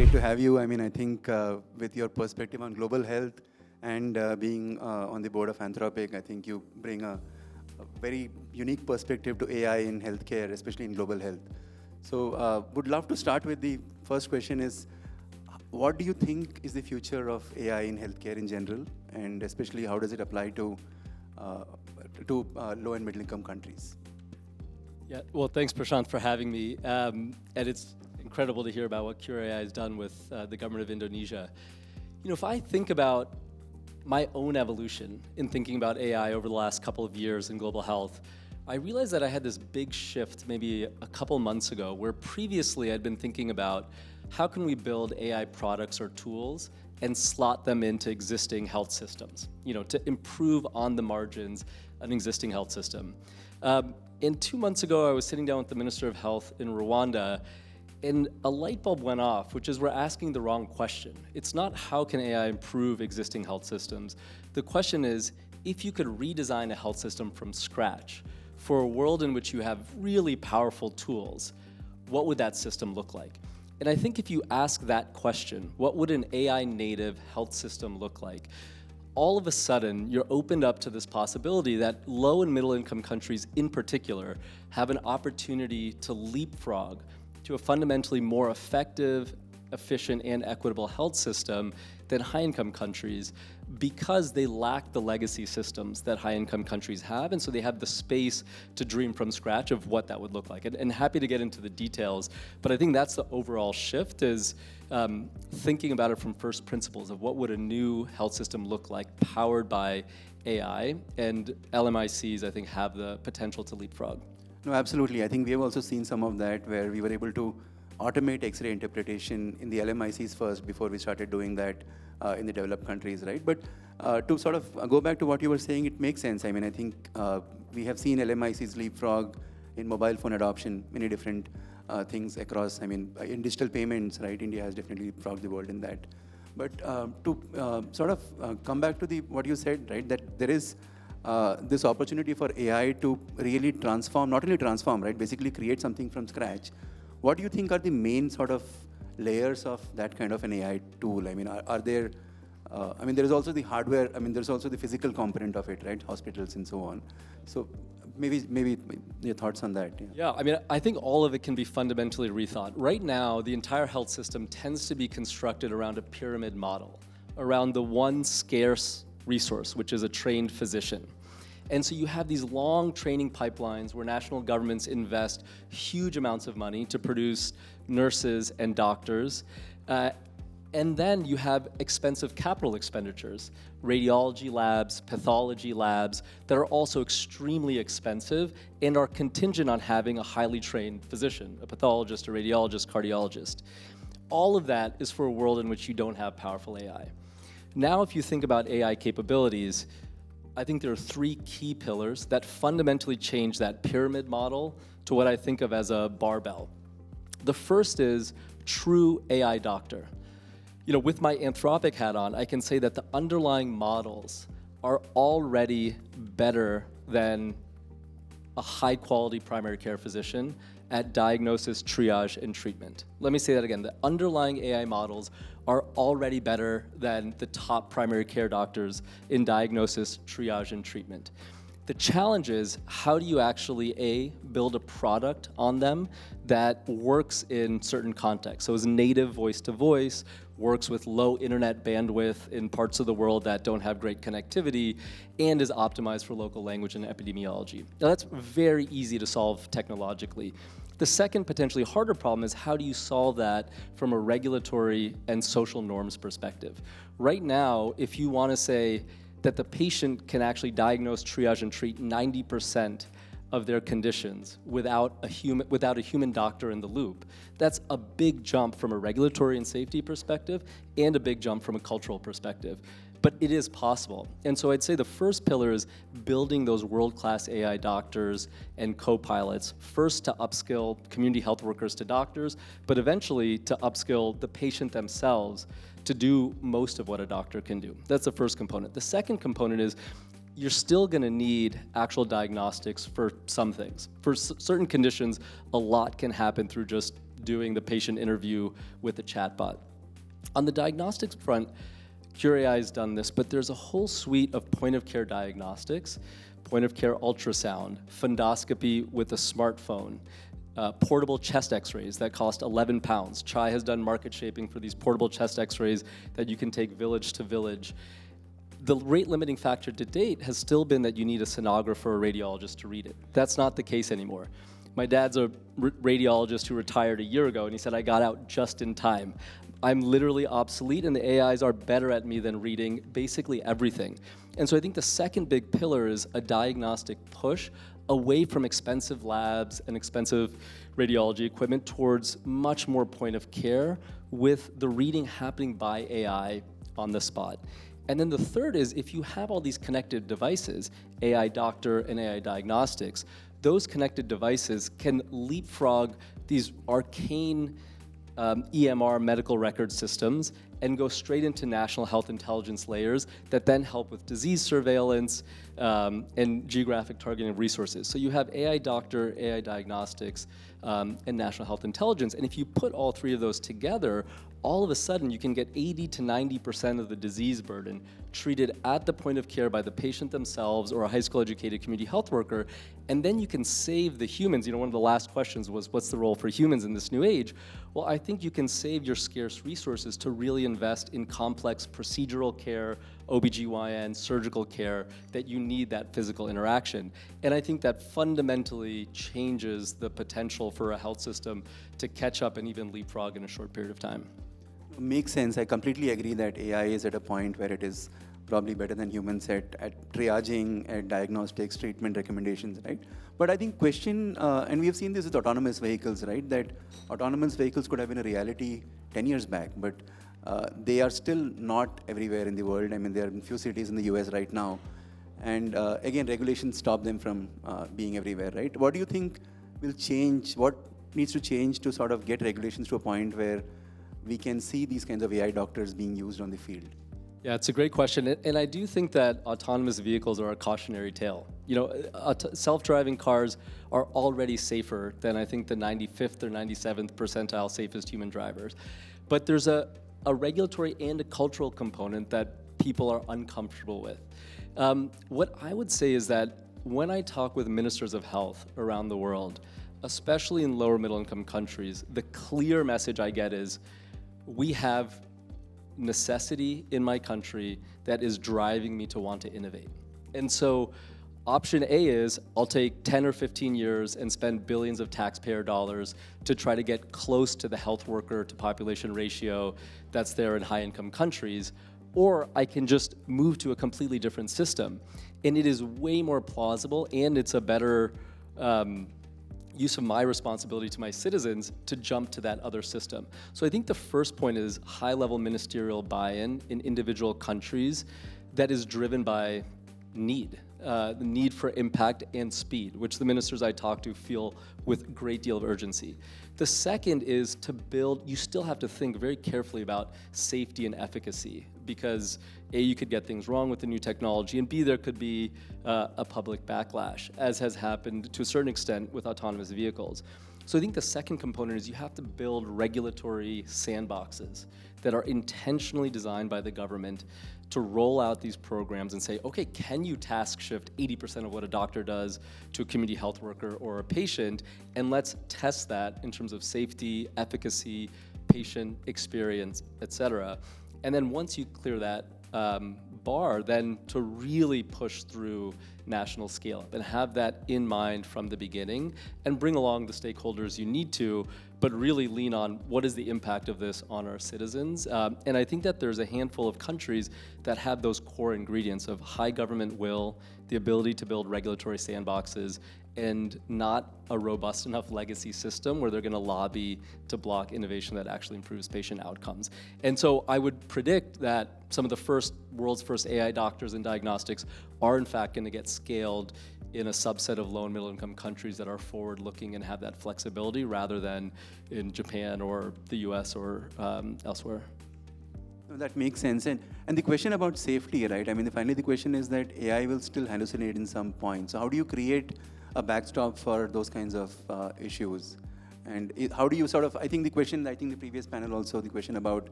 great to have you. I mean, I think with your perspective on global health and being on the board of Anthropic, I think you bring a very unique perspective to AI in healthcare, especially in global health. So would love to start with the first question is, what do you think is the future of AI in healthcare in general? And especially how does it apply to low and middle income countries? Yeah, well, thanks, Prashant, for having me. And it's incredible to hear about what Qure.ai has done with the government of Indonesia. You know, if I think about my own evolution in thinking about AI over the last couple of years in global health, I realized that I had this big shift maybe a couple months ago, where previously I'd been thinking about how can we build AI products or tools and slot them into existing health systems, you know, to improve on the margins an existing health system. And 2 months ago, I was sitting down with the Minister of Health in Rwanda, and a light bulb went off, which is we're asking the wrong question. It's not how can AI improve existing health systems. The question is, if you could redesign a health system from scratch for a world in which you have really powerful tools, what would that system look like? And I think if you ask that question, what would an AI native health system look like? All of a sudden, you're opened up to this possibility that low and middle income countries in particular have an opportunity to leapfrog to a fundamentally more effective, efficient, and equitable health system than high-income countries, because they lack the legacy systems that high-income countries have, and so they have the space to dream from scratch of what that would look like. And happy to get into the details, but I think that's the overall shift, is thinking about it from first principles of what would a new health system look like powered by AI, and LMICs, I think, have the potential to leapfrog. No, absolutely. I think we have also seen some of that where we were able to automate X-ray interpretation in the LMICs first before we started doing that in the developed countries, right? But to sort of go back to what you were saying, it makes sense. I mean, I think we have seen LMICs leapfrog in mobile phone adoption, many different things across. I mean, in digital payments, right? India has definitely leapfrogged the world in that. But to sort of come back to what you said, right? That there is this opportunity for AI to really transform, not only transform, right? Basically create something from scratch. What do you think are the main sort of layers of that kind of an AI tool? I mean, are there, I mean, there is also the hardware, I mean, there's also the physical component of it, right? Hospitals and so on. So maybe your thoughts on that. Yeah, I mean, I think all of it can be fundamentally rethought. Right now, the entire health system tends to be constructed around a pyramid model, around the one scarce resource, which is a trained physician. And so you have these long training pipelines where national governments invest huge amounts of money to produce nurses and doctors. And then you have expensive capital expenditures, radiology labs, pathology labs, that are also extremely expensive and are contingent on having a highly trained physician, a pathologist, a radiologist, cardiologist. All of that is for a world in which you don't have powerful AI. Now, if you think about AI capabilities, I think there are 3 key pillars that fundamentally change that pyramid model to what I think of as a barbell. The first is true AI doctor. You know, with my Anthropic hat on, I can say that the underlying models are already better than a high-quality primary care physician at diagnosis, triage, and treatment. Let me say that again. The underlying AI models are already better than the top primary care doctors in diagnosis, triage, and treatment. The challenge is, how do you actually, A, build a product on them that works in certain contexts? So is native voice-to-voice, works with low internet bandwidth in parts of the world that don't have great connectivity, and is optimized for local language and epidemiology. Now, that's very easy to solve technologically. The second potentially harder problem is, how do you solve that from a regulatory and social norms perspective? Right now, if you want to say that the patient can actually diagnose, triage, and treat 90% of their conditions without a human doctor in the loop, that's a big jump from a regulatory and safety perspective, and a big jump from a cultural perspective. But it is possible. And so I'd say the first pillar is building those world-class AI doctors and co-pilots, first to upskill community health workers to doctors, but eventually to upskill the patient themselves to do most of what a doctor can do. That's the first component. The second component is, you're still going to need actual diagnostics for some things. For certain conditions, a lot can happen through just doing the patient interview with the chatbot. On the diagnostics front, Qure.ai has done this, but there's a whole suite of point-of-care diagnostics, point-of-care ultrasound, fundoscopy with a smartphone, portable chest x-rays that cost 11 pounds. Chai has done market shaping for these portable chest x-rays that you can take village to village. The rate limiting factor to date has still been that you need a sonographer or radiologist to read it. That's not the case anymore. My dad's a radiologist who retired a year ago, and he said, I got out just in time. I'm literally obsolete, and the AIs are better at me than reading basically everything. And so I think the second big pillar is a diagnostic push away from expensive labs and expensive radiology equipment towards much more point of care with the reading happening by AI on the spot. And then the third is if you have all these connected devices, AI doctor and AI diagnostics, those connected devices can leapfrog these arcane EMR medical record systems and go straight into national health intelligence layers that then help with disease surveillance and geographic targeting of resources. So you have AI doctor, AI diagnostics, and national health intelligence. And if you put all three of those together, all of a sudden you can get 80 to 90% of the disease burden treated at the point of care by the patient themselves or a high school educated community health worker, and then you can save the humans. You know, one of the last questions was, what's the role for humans in this new age? Well, I think you can save your scarce resources to really invest in complex procedural care, OBGYN, surgical care, that you need that physical interaction. And I think that fundamentally changes the potential for a health system to catch up and even leapfrog in a short period of time. Makes sense. I completely agree that AI is at a point where it is probably better than humans at triaging, at diagnostics, treatment recommendations, right? But I think and we have seen this with autonomous vehicles, right? That autonomous vehicles could have been a reality 10 years back, but they are still not everywhere in the world. I mean, there are in few cities in the US right now. And again, regulations stop them from being everywhere, right? What do you think will change? What needs to change to sort of get regulations to a point where we can see these kinds of AI doctors being used on the field? Yeah, it's a great question. And I do think that autonomous vehicles are a cautionary tale. You know, self-driving cars are already safer than I think the 95th or 97th percentile safest human drivers. But there's a regulatory and a cultural component that people are uncomfortable with. What I would say is that when I talk with ministers of health around the world, especially in lower middle income countries, the clear message I get is we have necessity in my country that is driving me to want to innovate. And so option A is I'll take 10 or 15 years and spend billions of taxpayer dollars to try to get close to the health worker to population ratio that's there in high income countries, or I can just move to a completely different system. And it is way more plausible, and it's a better use of my responsibility to my citizens to jump to that other system. So I think the first point is high-level ministerial buy-in in individual countries that is driven by need, the need for impact and speed, which the ministers I talk to feel with a great deal of urgency. The second is to build, you still have to think very carefully about safety and efficacy, because A, you could get things wrong with the new technology, and B, there could be a public backlash, as has happened to a certain extent with autonomous vehicles. So I think the second component is you have to build regulatory sandboxes that are intentionally designed by the government to roll out these programs and say, okay, can you task shift 80% of what a doctor does to a community health worker or a patient, and let's test that in terms of safety, efficacy, patient experience, et cetera. And then once you clear that bar, then to really push through national scale up and have that in mind from the beginning and bring along the stakeholders you need to, but really lean on what is the impact of this on our citizens. And I think that there's a handful of countries that have those core ingredients of high government will, the ability to build regulatory sandboxes, and not a robust enough legacy system where they're going to lobby to block innovation that actually improves patient outcomes. And so I would predict that some of the world's first AI doctors in diagnostics are in fact going to get scaled in a subset of low and middle income countries that are forward looking and have that flexibility rather than in Japan or the US or elsewhere. That makes sense. And the question about safety, right? I mean, finally the question is that AI will still hallucinate in some point. So how do you create a backstop for those kinds of issues? And how do you sort of, I think the previous panel also, the question about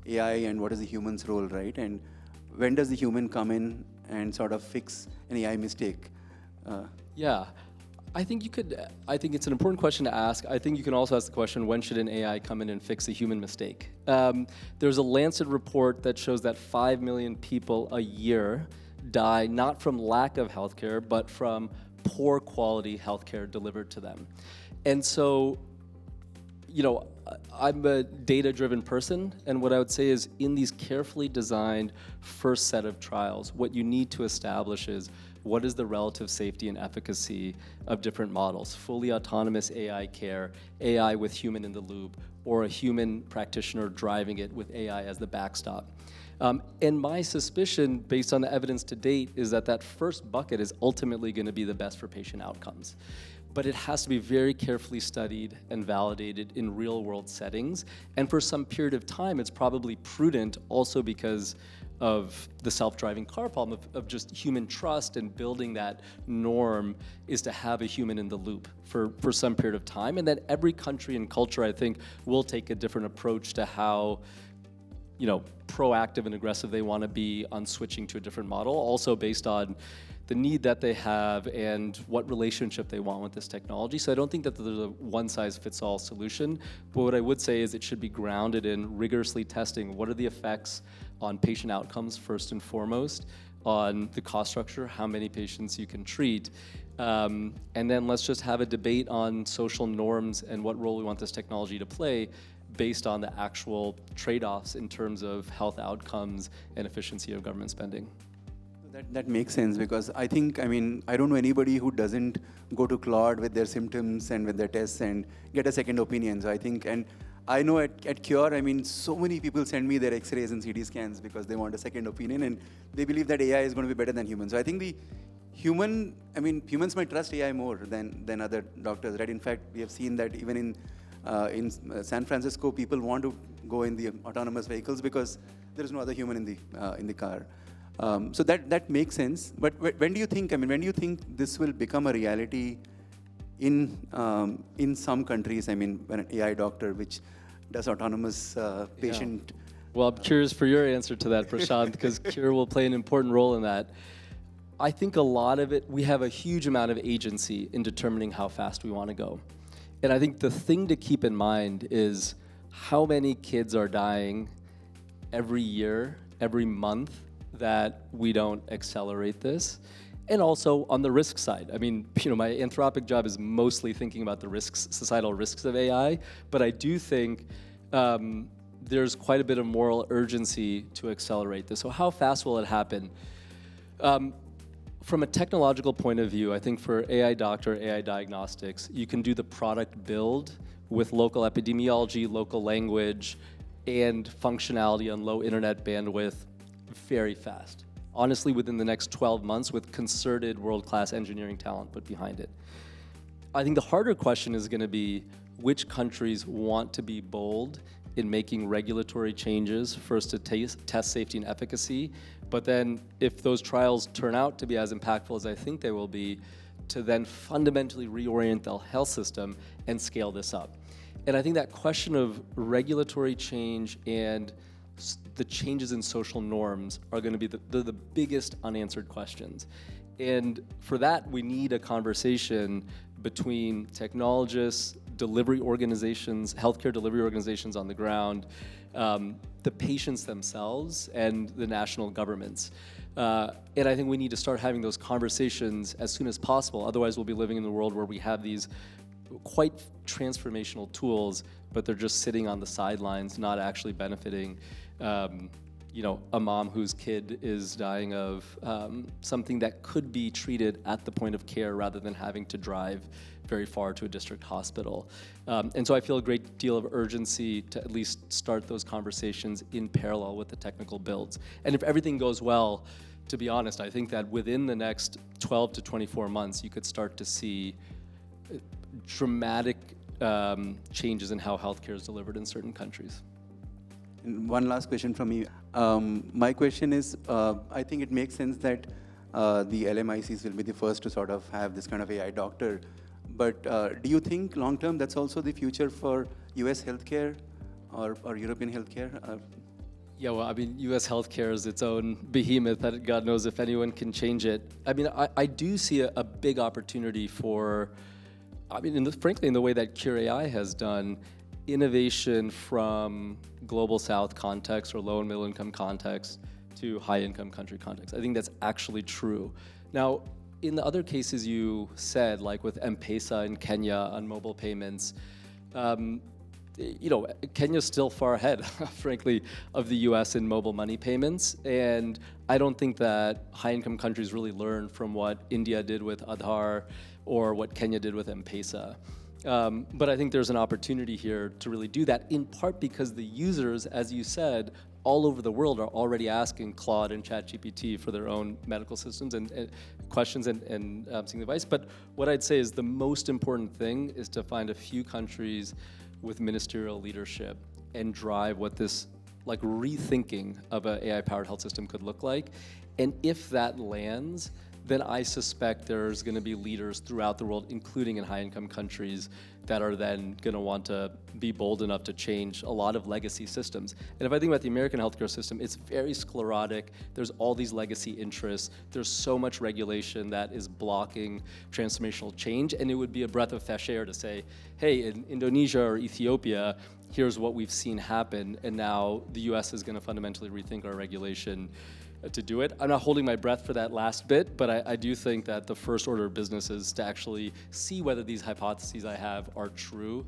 AI and what is the human's role, right? And when does the human come in and sort of fix an AI mistake? Yeah, I think you could. I think it's an important question to ask. I think you can also ask the question: when should an AI come in and fix a human mistake? There's a Lancet report that shows that 5 million people a year die not from lack of healthcare, but from poor quality healthcare delivered to them. And so, you know, I'm a data-driven person, and what I would say is in these carefully designed first set of trials, what you need to establish is what is the relative safety and efficacy of different models, fully autonomous AI care, AI with human in the loop, or a human practitioner driving it with AI as the backstop. And my suspicion, based on the evidence to date, is that that first bucket is ultimately going to be the best for patient outcomes. But it has to be very carefully studied and validated in real-world settings. And for some period of time, it's probably prudent also because of the self-driving car problem of just human trust and building that norm is to have a human in the loop for some period of time. And then every country and culture, I think, will take a different approach to how, you know, proactive and aggressive they want to be on switching to a different model, also based on the need that they have and what relationship they want with this technology. So I don't think that there's a one-size-fits-all solution, but what I would say is it should be grounded in rigorously testing what are the effects on patient outcomes first and foremost, on the cost structure, how many patients you can treat, and then let's just have a debate on social norms and what role we want this technology to play based on the actual trade-offs in terms of health outcomes and efficiency of government spending. That makes sense, because I think, I mean, I don't know anybody who doesn't go to Claude with their symptoms and with their tests and get a second opinion. So I think, and I know at Qure, I mean, so many people send me their X-rays and CT scans because they want a second opinion and they believe that AI is going to be better than humans. So I think humans might trust AI more than other doctors, right? In fact, we have seen that even in San Francisco, people want to go in the autonomous vehicles because there is no other human in the car. So that makes sense. But when do you think? I mean, when do you think this will become a reality in some countries? I mean, when an AI doctor which does autonomous patient. Yeah. Well, I'm curious for your answer to that, Prashant, because Qure will play an important role in that. I think a lot of it, we have a huge amount of agency in determining how fast we want to go. And I think the thing to keep in mind is how many kids are dying every year, every month, that we don't accelerate this. And also on the risk side. I mean, you know, my Anthropic job is mostly thinking about the risks, societal risks of AI, but I do think there's quite a bit of moral urgency to accelerate this. So how fast will it happen? From a technological point of view, I think for AI doctor, AI diagnostics, you can do the product build with local epidemiology, local language, and functionality on low internet bandwidth very fast. Honestly, within the next 12 months with concerted world-class engineering talent put behind it. I think the harder question is going to be which countries want to be bold in making regulatory changes, first to test safety and efficacy, but then if those trials turn out to be as impactful as I think they will be, to then fundamentally reorient the health system and scale this up. And I think that question of regulatory change and the changes in social norms are going to be the biggest unanswered questions. And for that, we need a conversation between technologists, delivery organizations, healthcare delivery organizations on the ground, the patients themselves, and the national governments. And I think we need to start having those conversations as soon as possible. Otherwise, we'll be living in a world where we have these quite transformational tools, but they're just sitting on the sidelines, not actually benefiting you know, a mom whose kid is dying of something that could be treated at the point of care rather than having to drive very far to a district hospital. And so I feel a great deal of urgency to at least start those conversations in parallel with the technical builds. And if everything goes well, to be honest, I think that within the next 12 to 24 months, you could start to see dramatic changes in how healthcare is delivered in certain countries. And one last question from me. My question is, I think it makes sense that the LMICs will be the first to sort of have this kind of AI doctor. But do you think long-term that's also the future for US healthcare or European healthcare? Yeah, well, I mean, U.S. healthcare is its own behemoth that God knows if anyone can change it. I mean, I do see a big opportunity for, I mean, frankly, in the way that Qure.ai has done, innovation from global south context or low and middle income context to high income country context. I think that's actually true. Now, in the other cases you said, like with M-Pesa in Kenya on mobile payments, you know, Kenya's still far ahead, frankly, of the US in mobile money payments. And I don't think that high-income countries really learn from what India did with Aadhaar or what Kenya did with M-Pesa. But I think there's an opportunity here to really do that, in part because the users, as you said, all over the world are already asking Claude and ChatGPT for their own medical systems and questions and seeking advice. But what I'd say is the most important thing is to find a few countries with ministerial leadership and drive what this like rethinking of an AI-powered health system could look like. And if that lands, then I suspect there's going to be leaders throughout the world, including in high-income countries, that are then going to want to be bold enough to change a lot of legacy systems. And if I think about the American healthcare system, it's very sclerotic. There's all these legacy interests. There's so much regulation that is blocking transformational change. And it would be a breath of fresh air to say, hey, in Indonesia or Ethiopia, here's what we've seen happen. And now the US is going to fundamentally rethink our regulation to do it. I'm not holding my breath for that last bit, but I do think that the first order of business is to actually see whether these hypotheses I have are true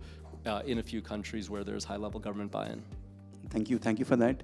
in a few countries where there's high-level government buy-in. Thank you for that.